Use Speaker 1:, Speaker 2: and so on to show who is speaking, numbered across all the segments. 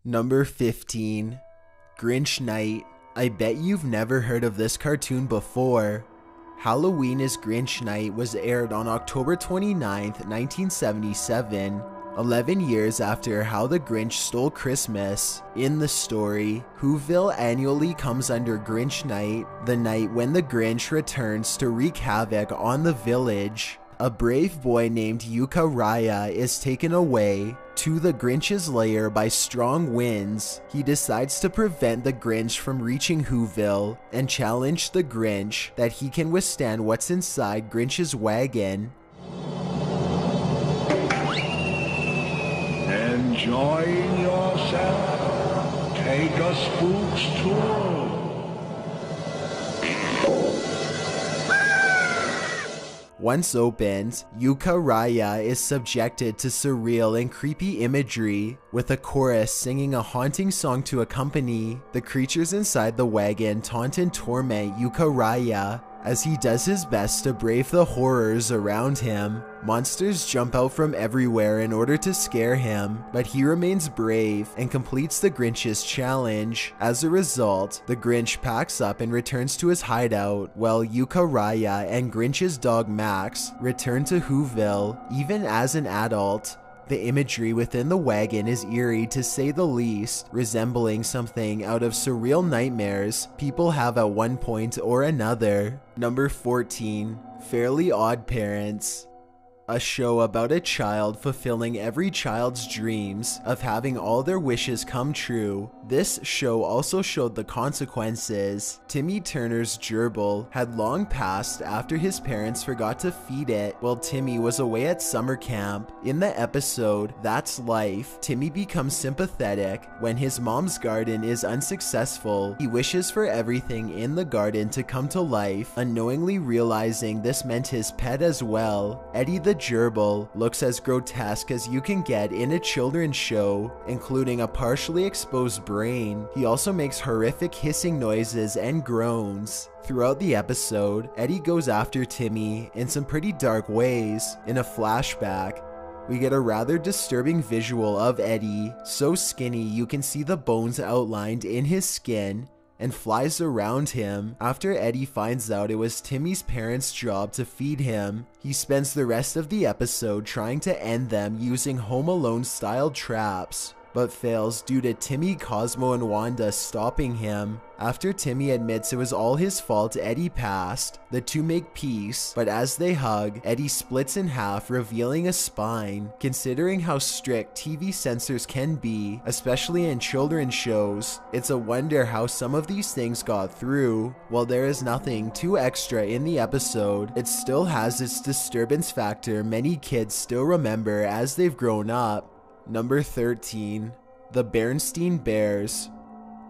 Speaker 1: Number 15. Grinch Night. I bet you've never heard of this cartoon before. Halloween is Grinch Night was aired on October 29th, 1977, 11 years after How the Grinch Stole Christmas. In the story, Whoville annually comes under Grinch Night, the night when the Grinch returns to wreak havoc on the village. A brave boy named Yuka Raya is taken away to the Grinch's lair by strong winds. He decides to prevent the Grinch from reaching Whoville and challenge the Grinch that he can withstand what's inside Grinch's wagon.
Speaker 2: Enjoying yourself? Take a spook's tour.
Speaker 1: Once opened, Yuka Raya is subjected to surreal and creepy imagery, with a chorus singing a haunting song to accompany. The creatures inside the wagon taunt and torment Yuka Raya as he does his best to brave the horrors around him. Monsters jump out from everywhere in order to scare him, but he remains brave and completes the Grinch's challenge. As a result, the Grinch packs up and returns to his hideout, while Yuka Raya and Grinch's dog Max return to Whoville. Even as an adult, the imagery within the wagon is eerie to say the least, resembling something out of surreal nightmares people have at one point or another. Number 14. Fairly Odd Parents. A show about a child fulfilling every child's dreams of having all their wishes come true. This show also showed the consequences. Timmy Turner's gerbil had long passed after his parents forgot to feed it while Timmy was away at summer camp. In the episode That's Life, Timmy becomes sympathetic when his mom's garden is unsuccessful. He wishes for everything in the garden to come to life, unknowingly realizing this meant his pet as well. Eddie the gerbil looks as grotesque as you can get in a children's show, including a partially exposed brain. He also makes horrific hissing noises and groans. Throughout the episode, Eddie goes after Timmy in some pretty dark ways. In a flashback, we get a rather disturbing visual of Eddie, so skinny you can see the bones outlined in his skin, and flies around him. After Eddie finds out it was Timmy's parents' job to feed him, he spends the rest of the episode trying to end them using Home Alone style traps, but fails due to Timmy, Cosmo, and Wanda stopping him. After Timmy admits it was all his fault Eddie passed, the two make peace, but as they hug, Eddie splits in half, revealing a spine. Considering how strict TV censors can be, especially in children's shows, it's a wonder how some of these things got through. While there is nothing too extra in the episode, it still has its disturbance factor many kids still remember as they've grown up. Number 13. The Bernstein Bears.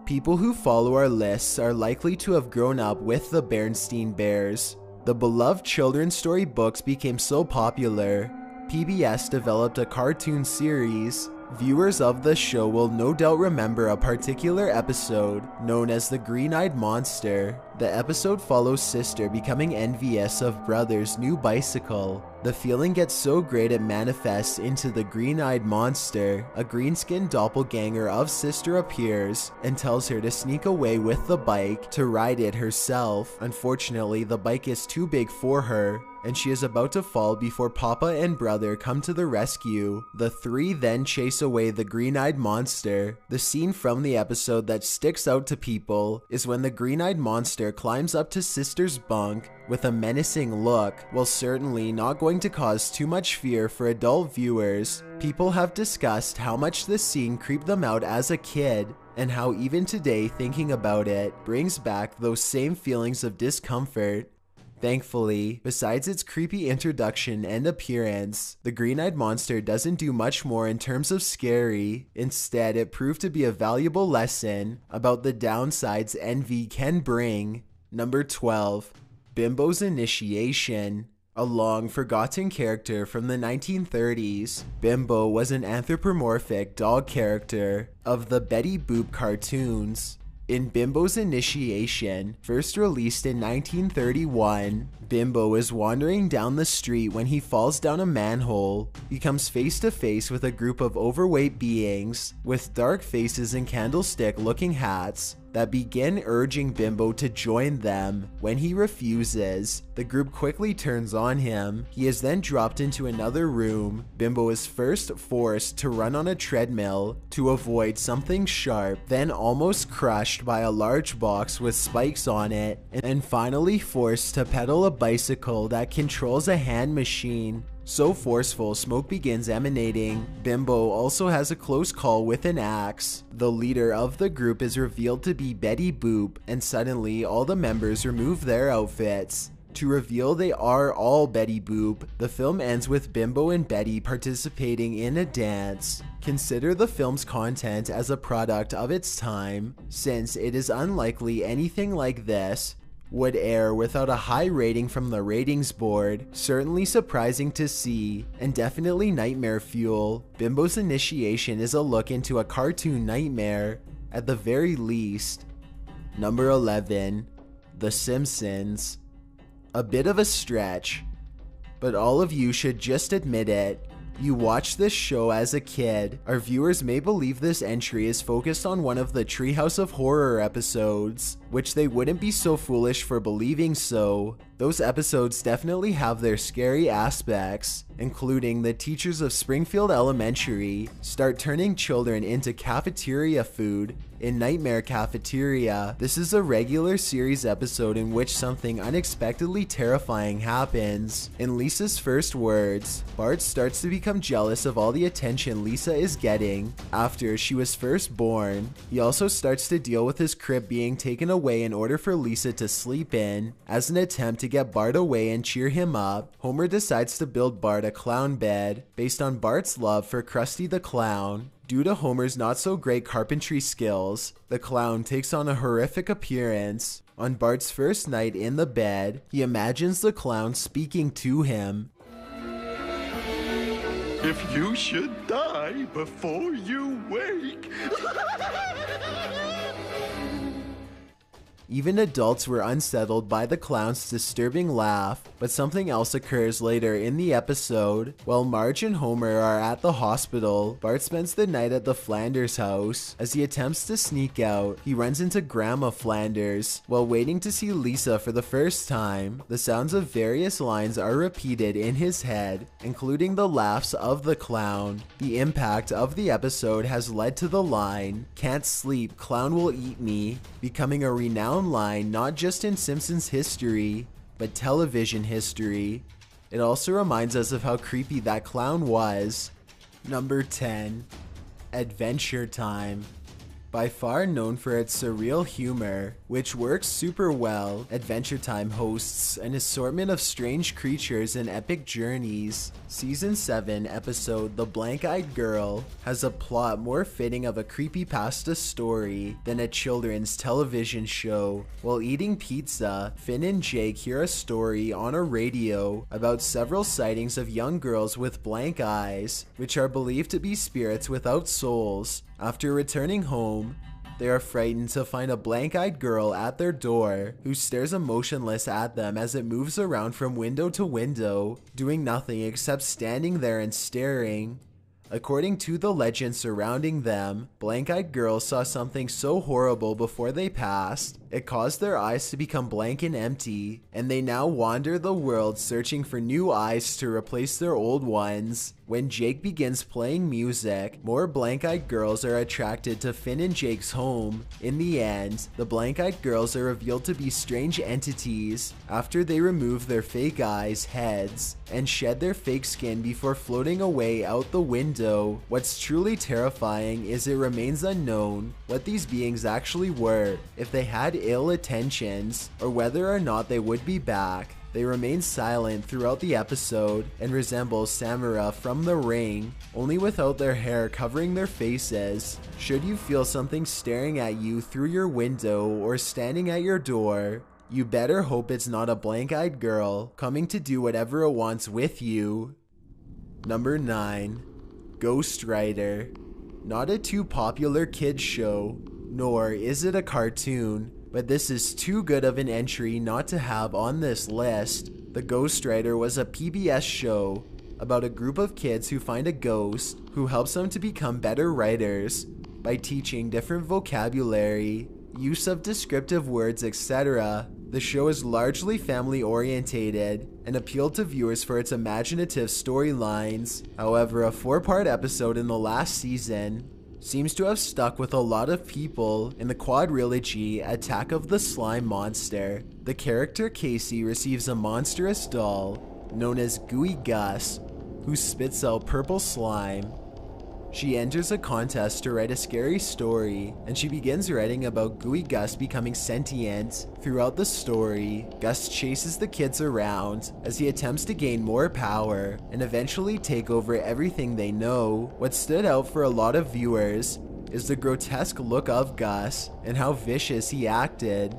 Speaker 1: People who follow our lists are likely to have grown up with the Bernstein Bears. The beloved children's story books became so popular, PBS developed a cartoon series. Viewers of the show will no doubt remember a particular episode known as the Green-Eyed Monster. The episode follows sister becoming envious of brother's new bicycle. The feeling gets so great it manifests into the Green-Eyed Monster. A green-skinned doppelganger of sister appears and tells her to sneak away with the bike to ride it herself. Unfortunately, the bike is too big for her, and she is about to fall before Papa and brother come to the rescue. The three then chase away the Green-Eyed Monster. The scene from the episode that sticks out to people is when the Green-Eyed Monster climbs up to sister's bunk with a menacing look. While certainly not going to cause too much fear for adult viewers, people have discussed how much this scene creeped them out as a kid, and how even today thinking about it brings back those same feelings of discomfort. Thankfully, besides its creepy introduction and appearance, the Green-Eyed Monster doesn't do much more in terms of scary. Instead, it proved to be a valuable lesson about the downsides envy can bring. Number 12. Bimbo's Initiation. A long-forgotten character from the 1930s, Bimbo was an anthropomorphic dog character of the Betty Boop cartoons. In Bimbo's initiation, first released in 1931, Bimbo is wandering down the street when he falls down a manhole. He comes face to face with a group of overweight beings with dark faces and candlestick-looking hats that begin urging Bimbo to join them. When he refuses, the group quickly turns on him. He is then dropped into another room. Bimbo is first forced to run on a treadmill to avoid something sharp, then almost crushed by a large box with spikes on it, and finally forced to pedal a bicycle that controls a hand machine. So forceful, smoke begins emanating. Bimbo also has a close call with an axe. The leader of the group is revealed to be Betty Boop, and suddenly all the members remove their outfits to reveal they are all Betty Boop. The film ends with Bimbo and Betty participating in a dance. Consider the film's content as a product of its time, since it is unlikely anything like this would air without a high rating from the ratings board. Certainly surprising to see, and definitely nightmare fuel. Bimbo's initiation is a look into a cartoon nightmare, at the very least. Number 11. The Simpsons. A bit of a stretch, but all of you should just admit it. You watched this show as a kid. Our viewers may believe this entry is focused on one of the Treehouse of Horror episodes, which they wouldn't be so foolish for believing so. Those episodes definitely have their scary aspects, including the teachers of Springfield Elementary start turning children into cafeteria food in Nightmare Cafeteria. This is a regular series episode in which something unexpectedly terrifying happens. In Lisa's first words, Bart starts to become jealous of all the attention Lisa is getting after she was first born. He also starts to deal with his crib being taken away in order for Lisa to sleep in. As an attempt to get Bart away and cheer him up, Homer decides to build Bart a clown bed based on Bart's love for Krusty the Clown. Due to Homer's not so great carpentry skills, the clown takes on a horrific appearance. On Bart's first night in the bed, he imagines the clown speaking to him.
Speaker 3: If you should die before you wake.
Speaker 1: Even adults were unsettled by the clown's disturbing laugh, but something else occurs later in the episode. While Marge and Homer are at the hospital, Bart spends the night at the Flanders house. As he attempts to sneak out, he runs into Grandma Flanders. While waiting to see Lisa for the first time, the sounds of various lines are repeated in his head, including the laughs of the clown. The impact of the episode has led to the line, "Can't sleep, clown will eat me," becoming a renowned line not just in Simpsons history, but television history. It also reminds us of how creepy that clown was. Number 10. Adventure Time. By far known for its surreal humor, which works super well, Adventure Time hosts an assortment of strange creatures and epic journeys. Season 7 episode The Blank-Eyed Girl has a plot more fitting of a creepypasta story than a children's television show. While eating pizza, Finn and Jake hear a story on a radio about several sightings of young girls with blank eyes, which are believed to be spirits without souls. After returning home, they are frightened to find a blank-eyed girl at their door who stares emotionless at them as it moves around from window to window, doing nothing except standing there and staring. According to the legend surrounding them, blank-eyed girls saw something so horrible before they passed, it caused their eyes to become blank and empty, and they now wander the world searching for new eyes to replace their old ones. When Jake begins playing music, more blank-eyed girls are attracted to Finn and Jake's home. In the end, the blank-eyed girls are revealed to be strange entities after they remove their fake eyes, heads, and shed their fake skin before floating away out the window. What's truly terrifying is it remains unknown what these beings actually were, if they had ill intentions, or whether or not they would be back. They remain silent throughout the episode and resemble Samara from The Ring, only without their hair covering their faces. Should you feel something staring at you through your window or standing at your door, you better hope it's not a blank-eyed girl coming to do whatever it wants with you. Number 9. Ghost Rider. Not a too popular kids show, nor is it a cartoon, but this is too good of an entry not to have on this list. The Ghost Writer was a PBS show about a group of kids who find a ghost who helps them to become better writers by teaching different vocabulary, use of descriptive words, etc. The show is largely family orientated and appealed to viewers for its imaginative storylines. However, a 4-part episode in the last season seems to have stuck with a lot of people in the quadrilogy Attack of the Slime Monster. The character Casey receives a monstrous doll known as Gooey Gus, who spits out purple slime. She enters a contest to write a scary story, and she begins writing about Gooey Gus becoming sentient. Throughout the story, Gus chases the kids around as he attempts to gain more power and eventually take over everything they know. What stood out for a lot of viewers is the grotesque look of Gus and how vicious he acted.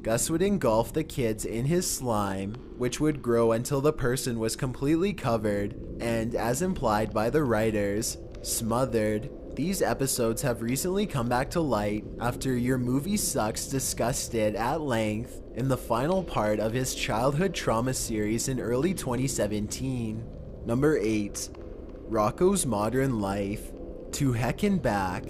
Speaker 1: Gus would engulf the kids in his slime, which would grow until the person was completely covered and, as implied by the writers, smothered. These episodes have recently come back to light after Your Movie Sucks discussed it at length in the final part of his childhood trauma series in early 2017. Number 8. Rocko's Modern Life. To Heck and Back.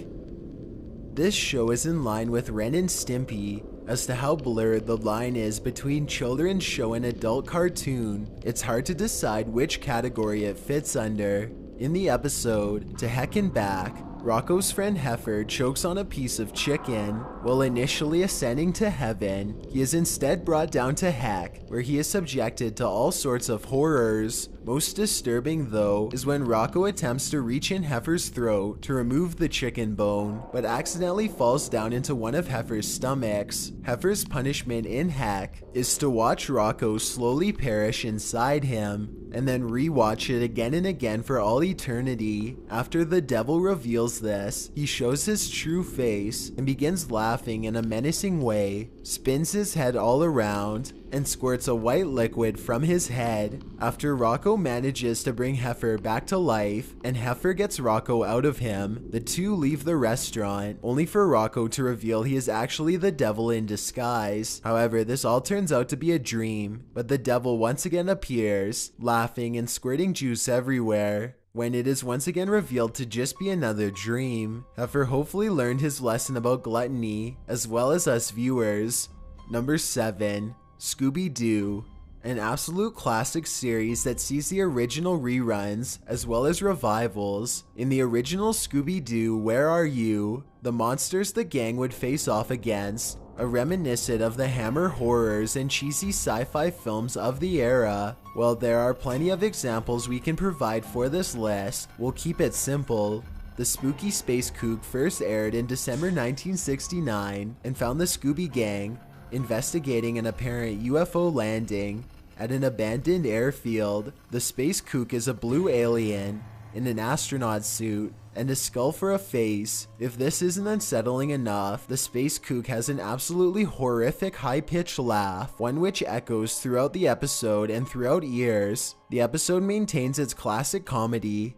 Speaker 1: This show is in line with Ren and Stimpy as to how blurred the line is between children's show and adult cartoon. It's hard to decide which category it fits under. In the episode, To Heck and Back, Rocko's friend Heifer chokes on a piece of chicken. While initially ascending to heaven, he is instead brought down to heck, where he is subjected to all sorts of horrors. Most disturbing though is when Rocko attempts to reach in Heifer's throat to remove the chicken bone, but accidentally falls down into one of Heifer's stomachs. Heifer's punishment in heck is to watch Rocko slowly perish inside him, and then re-watch it again and again for all eternity. After the devil reveals this, he shows his true face and begins laughing in a menacing way, spins his head all around, and squirts a white liquid from his head. After Rocko manages to bring Heifer back to life and Heifer gets Rocko out of him, the two leave the restaurant, only for Rocko to reveal he is actually the devil in disguise. However, this all turns out to be a dream, but the devil once again appears, laughing and squirting juice everywhere, when it is once again revealed to just be another dream. Heifer hopefully learned his lesson about gluttony, as well as us viewers. Number 7. Scooby-Doo. An absolute classic series that sees the original reruns as well as revivals. In the original Scooby-Doo Where Are You?, the monsters the gang would face off against are reminiscent of the Hammer horrors and cheesy sci-fi films of the era. While there are plenty of examples we can provide for this list, we'll keep it simple. The spooky space kook first aired in December 1969 and found the Scooby Gang investigating an apparent UFO landing at an abandoned airfield. The space kook is a blue alien in an astronaut suit and a skull for a face. If this isn't unsettling enough, the space kook has an absolutely horrific high-pitched laugh, one which echoes throughout the episode and throughout years. The episode maintains its classic comedy,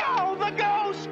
Speaker 3: Oh, the ghost!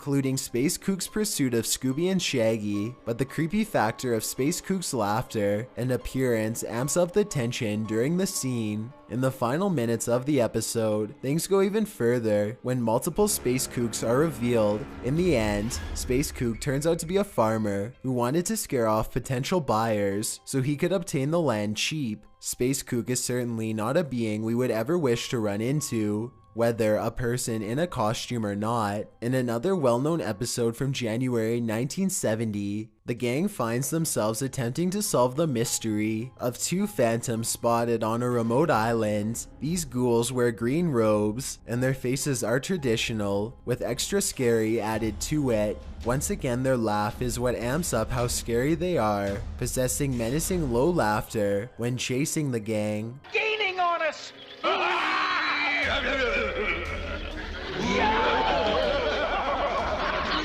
Speaker 1: including Space Kook's pursuit of Scooby and Shaggy, but the creepy factor of Space Kook's laughter and appearance amps up the tension during the scene. In the final minutes of the episode, things go even further when multiple Space Kooks are revealed. In the end, Space Kook turns out to be a farmer who wanted to scare off potential buyers so he could obtain the land cheap. Space Kook is certainly not a being we would ever wish to run into, whether a person in a costume or not. In another well-known episode from January 1970, the gang finds themselves attempting to solve the mystery of two phantoms spotted on a remote island. These ghouls wear green robes, and their faces are traditional, with extra scary added to it. Once again, their laugh is what amps up how scary they are, possessing menacing low laughter when chasing the gang.
Speaker 3: Gaining on us!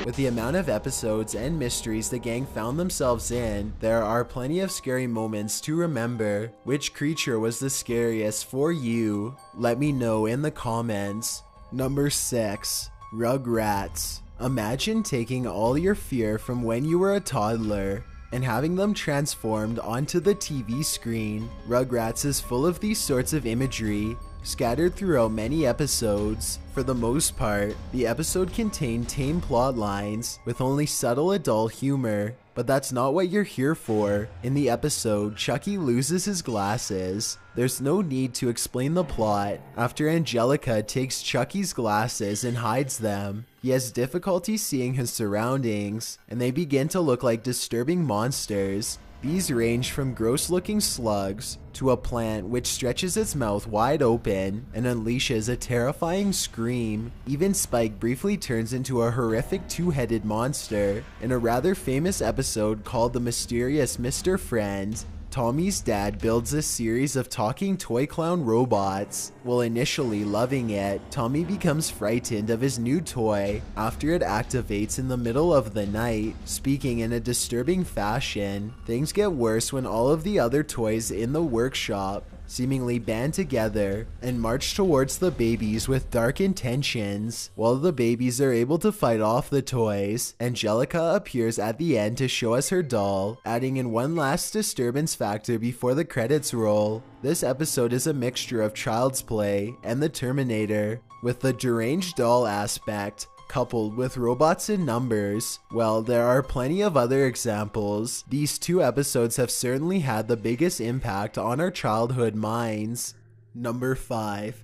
Speaker 1: With the amount of episodes and mysteries the gang found themselves in, there are plenty of scary moments to remember. Which creature was the scariest for you? Let me know in the comments. Number 6. Rugrats. Imagine taking all your fear from when you were a toddler and having them transformed onto the TV screen. Rugrats is full of these sorts of imagery, scattered throughout many episodes. For the most part, the episode contained tame plot lines with only subtle adult humor, but that's not what you're here for. In the episode, Chucky loses his glasses. There's no need to explain the plot. After Angelica takes Chucky's glasses and hides them, he has difficulty seeing his surroundings, and they begin to look like disturbing monsters. These range from gross-looking slugs to a plant which stretches its mouth wide open and unleashes a terrifying scream. Even Spike briefly turns into a horrific two-headed monster. In a rather famous episode called The Mysterious Mr. Friend, Tommy's dad builds a series of talking toy clown robots. While initially loving it, Tommy becomes frightened of his new toy after it activates in the middle of the night, speaking in a disturbing fashion. Things get worse when all of the other toys in the workshop seemingly band together and march towards the babies with dark intentions. While the babies are able to fight off the toys, Angelica appears at the end to show us her doll, adding in one last disturbance factor before the credits roll. This episode is a mixture of Child's Play and The Terminator, with the deranged doll aspect coupled with robots in numbers. Well, there are plenty of other examples. These two episodes have certainly had the biggest impact on our childhood minds. Number 5.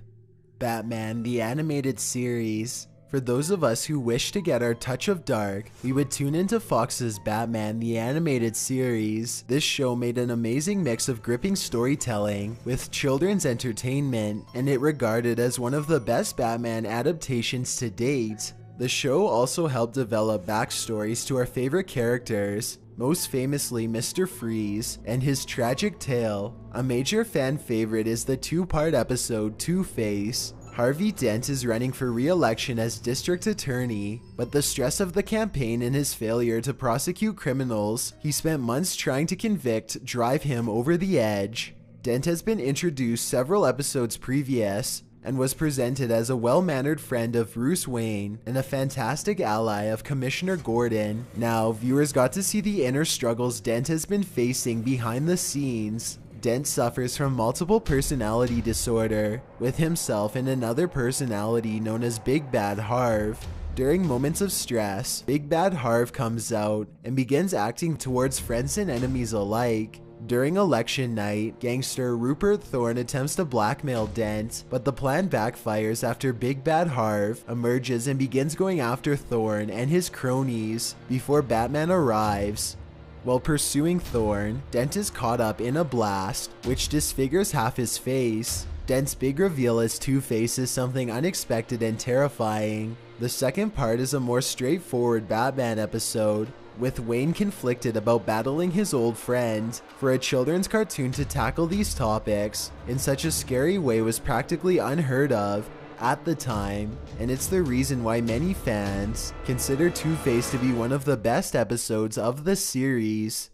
Speaker 1: Batman the Animated Series. For those of us who wish to get our touch of dark, we would tune into Fox's Batman the Animated Series. This show made an amazing mix of gripping storytelling with children's entertainment, and it regarded as one of the best Batman adaptations to date. The show also helped develop backstories to our favorite characters, most famously Mr. Freeze and his tragic tale. A major fan favorite is the two-part episode Two-Face. Harvey Dent is running for re-election as district attorney, but the stress of the campaign and his failure to prosecute criminals he spent months trying to convict drive him over the edge. Dent has been introduced several episodes previous and was presented as a well-mannered friend of Bruce Wayne and a fantastic ally of Commissioner Gordon. Now, viewers got to see the inner struggles Dent has been facing behind the scenes. Dent suffers from multiple personality disorder, with himself and another personality known as Big Bad Harv. During moments of stress, Big Bad Harv comes out and begins acting towards friends and enemies alike. During election night, gangster Rupert Thorne attempts to blackmail Dent, but the plan backfires after Big Bad Harv emerges and begins going after Thorne and his cronies before Batman arrives. While pursuing Thorne, Dent is caught up in a blast, which disfigures half his face. Dent's big reveal as Two-Face is something unexpected and terrifying. The second part is a more straightforward Batman episode, with Wayne conflicted about battling his old friend. For a children's cartoon to tackle these topics in such a scary way was practically unheard of at the time, and it's the reason why many fans consider Two-Face to be one of the best episodes of the series.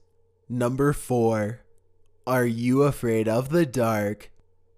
Speaker 1: Number 4. Are you afraid of the dark?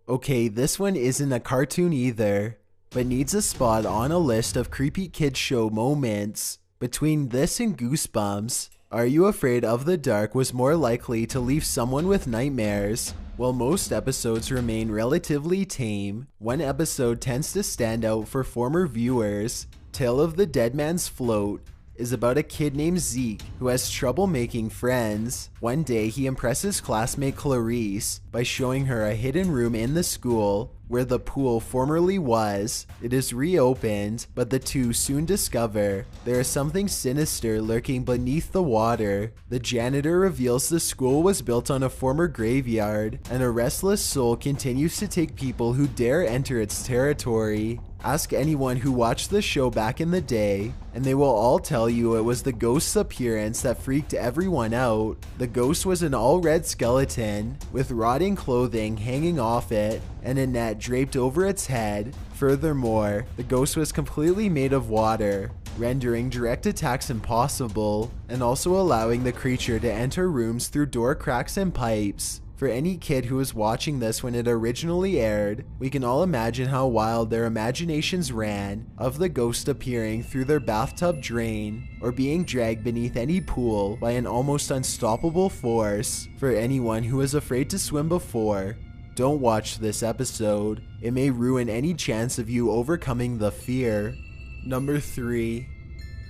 Speaker 1: Okay, this one isn't a cartoon either, but needs a spot on a list of creepy kid show moments. Between this and Goosebumps, Are You Afraid of the Dark was more likely to leave someone with nightmares. While most episodes remain relatively tame, one episode tends to stand out for former viewers. Tale of the Dead Man's Float is about a kid named Zeke who has trouble making friends. One day he impresses classmate Clarice by showing her a hidden room in the school where the pool formerly was. It is reopened, but the two soon discover there is something sinister lurking beneath the water. The janitor reveals the school was built on a former graveyard, and a restless soul continues to take people who dare enter its territory. Ask anyone who watched the show back in the day, and they will all tell you it was the ghost's appearance that freaked everyone out. The ghost was an all-red skeleton with rotting clothing hanging off it and a net draped over its head. Furthermore, the ghost was completely made of water. rendering direct attacks impossible, and also allowing the creature to enter rooms through door cracks and pipes. For any kid who was watching this when it originally aired, we can all imagine how wild their imaginations ran of the ghost appearing through their bathtub drain or being dragged beneath any pool by an almost unstoppable force. For anyone who was afraid to swim before, don't watch this episode. It may ruin any chance of you overcoming the fear. Number 3.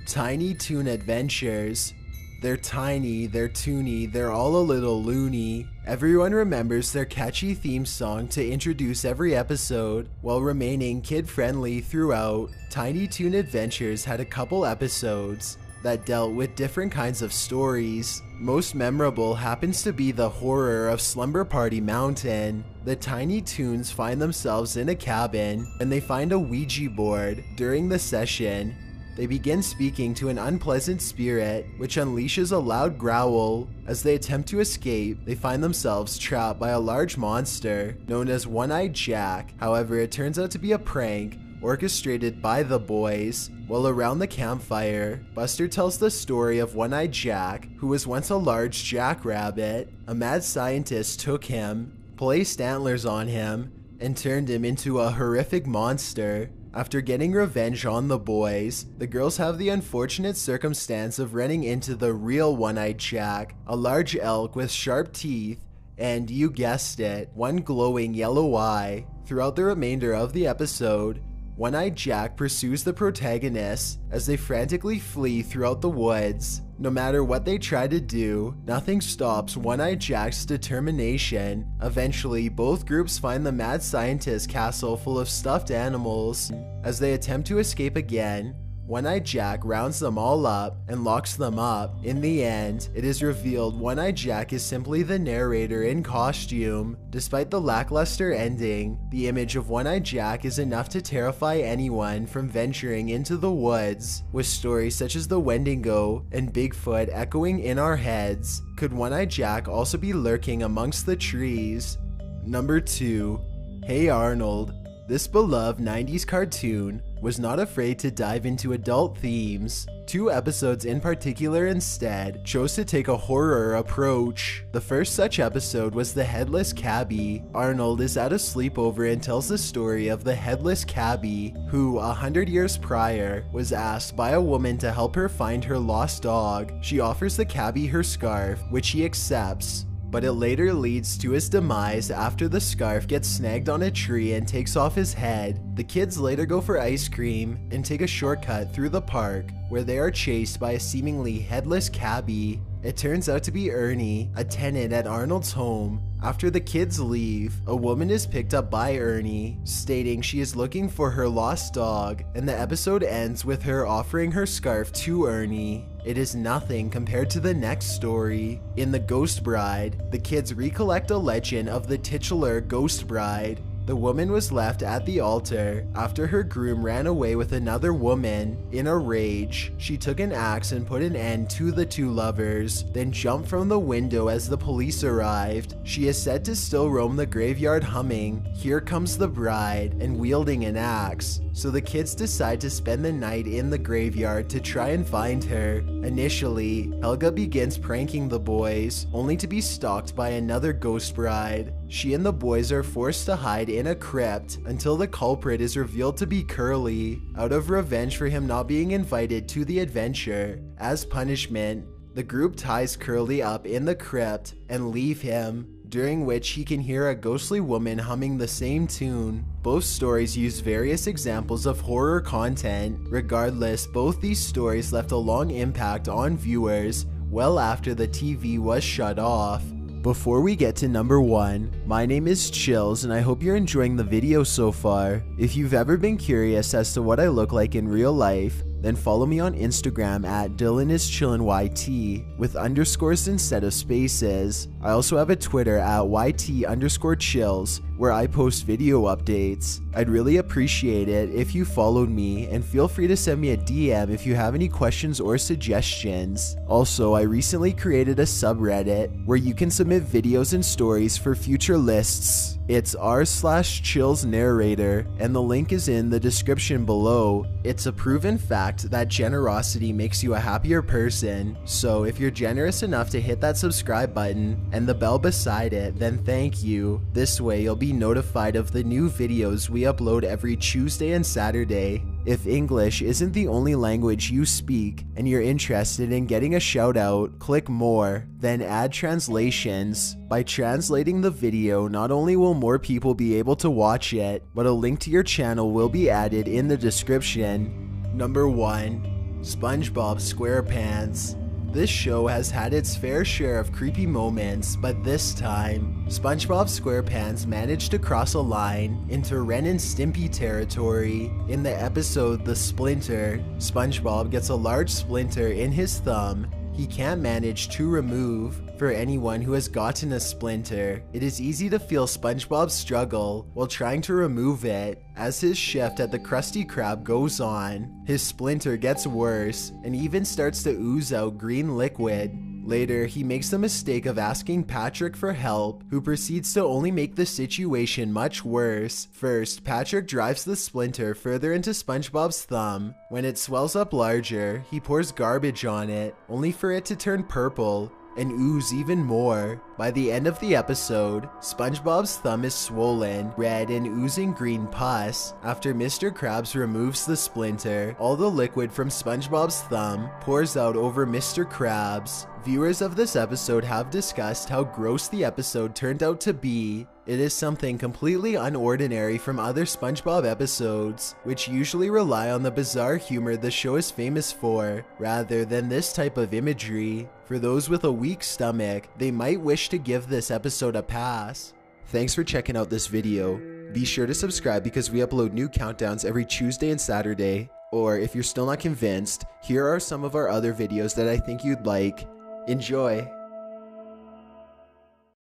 Speaker 1: Tiny Toon Adventures. They're tiny, they're toony, they're all a little loony. Everyone remembers their catchy theme song to introduce every episode, while remaining kid-friendly throughout. Tiny Toon Adventures had a couple episodes that dealt with different kinds of stories. Most memorable happens to be the horror of Slumber Party Mountain. The Tiny Toons find themselves in a cabin, and they find a Ouija board. During the session, they begin speaking to an unpleasant spirit, which unleashes a loud growl. As they attempt to escape, they find themselves trapped by a large monster known as One-Eyed Jack. However, it turns out to be a prank orchestrated by the boys. While around the campfire, Buster tells the story of One-Eyed Jack, who was once a large jackrabbit. A mad scientist took him, placed antlers on him, and turned him into a horrific monster. After getting revenge on the boys, the girls have the unfortunate circumstance of running into the real One-Eyed Jack, a large elk with sharp teeth, and you guessed it, one glowing yellow eye. Throughout the remainder of the episode, One-Eyed Jack pursues the protagonists as they frantically flee throughout the woods. No matter what they try to do, nothing stops One-Eyed Jack's determination. Eventually, both groups find the mad scientist castle full of stuffed animals. As they attempt to escape again, One-Eyed Jack rounds them all up and locks them up. In the end, it is revealed One-Eyed Jack is simply the narrator in costume. Despite the lackluster ending, the image of One-Eyed Jack is enough to terrify anyone from venturing into the woods. With stories such as the Wendigo and Bigfoot echoing in our heads, could One-Eyed Jack also be lurking amongst the trees? Number 2. Hey Arnold. This beloved 90s cartoon was not afraid to dive into adult themes. 2 episodes in particular instead chose to take a horror approach. The first such episode was The Headless Cabbie. Arnold is at a sleepover and tells the story of the Headless Cabbie, who 100 years prior was asked by a woman to help her find her lost dog. She offers the cabbie her scarf, which he accepts, but it later leads to his demise after the scarf gets snagged on a tree and takes off his head. The kids later go for ice cream and take a shortcut through the park, where they are chased by a seemingly headless cabbie. It turns out to be Ernie, a tenant at Arnold's home. After the kids leave, a woman is picked up by Ernie, stating she is looking for her lost dog, and the episode ends with her offering her scarf to Ernie. It is nothing compared to the next story. In The Ghost Bride, the kids recollect a legend of the titular Ghost Bride. The woman was left at the altar after her groom ran away with another woman. In a rage, she took an axe and put an end to the 2 lovers, then jumped from the window as the police arrived. She is said to still roam the graveyard humming "Here Comes the Bride" and wielding an axe. So the kids decide to spend the night in the graveyard to try and find her. Initially, Helga begins pranking the boys, only to be stalked by another ghost bride. She and the boys are forced to hide in a crypt until the culprit is revealed to be Curly, out of revenge for him not being invited to the adventure. As punishment, the group ties Curly up in the crypt and leave him, during which he can hear a ghostly woman humming the same tune. Both stories use various examples of horror content. Regardless, both these stories left a long impact on viewers well after the TV was shut off. Before we get to number 1, my name is Chills and I hope you're enjoying the video so far. If you've ever been curious as to what I look like in real life, then follow me on Instagram at DylanIsChillinYT with underscores instead of spaces. I also have a Twitter at YT_chills where I post video updates. I'd really appreciate it if you followed me, and feel free to send me a DM if you have any questions or suggestions. Also, I recently created a subreddit where you can submit videos and stories for future lists. It's r/chillsnarrator, and the link is in the description below. It's a proven fact that generosity makes you a happier person, so if you're generous enough to hit that subscribe button and the bell beside it, then thank you. This way you'll be notified of the new videos we upload every Tuesday and Saturday. If English isn't the only language you speak and you're interested in getting a shout out, click more, then add translations. By translating the video, not only will more people be able to watch it, but a link to your channel will be added in the description. Number 1. SpongeBob SquarePants. This show has had its fair share of creepy moments, but this time, SpongeBob SquarePants managed to cross a line into Ren and Stimpy territory. In the episode The Splinter, SpongeBob gets a large splinter in his thumb he can't manage to remove. For anyone who has gotten a splinter, it is easy to feel SpongeBob's struggle while trying to remove it. As his shift at the Krusty Krab goes on, his splinter gets worse and even starts to ooze out green liquid. Later, he makes the mistake of asking Patrick for help, who proceeds to only make the situation much worse. First, Patrick drives the splinter further into SpongeBob's thumb. When it swells up larger, he pours garbage on it, only for it to turn purple and ooze even more. By the end of the episode, SpongeBob's thumb is swollen, red, and oozing green pus. After Mr. Krabs removes the splinter, all the liquid from SpongeBob's thumb pours out over Mr. Krabs. Viewers of this episode have discussed how gross the episode turned out to be. It is something completely unordinary from other SpongeBob episodes, which usually rely on the bizarre humor the show is famous for, rather than this type of imagery. For those with a weak stomach, they might wish to give this episode a pass. Thanks for checking out this video. Be sure to subscribe because we upload new countdowns every Tuesday and Saturday. Or if you're still not convinced, here are some of our other videos that I think you'd like. Enjoy!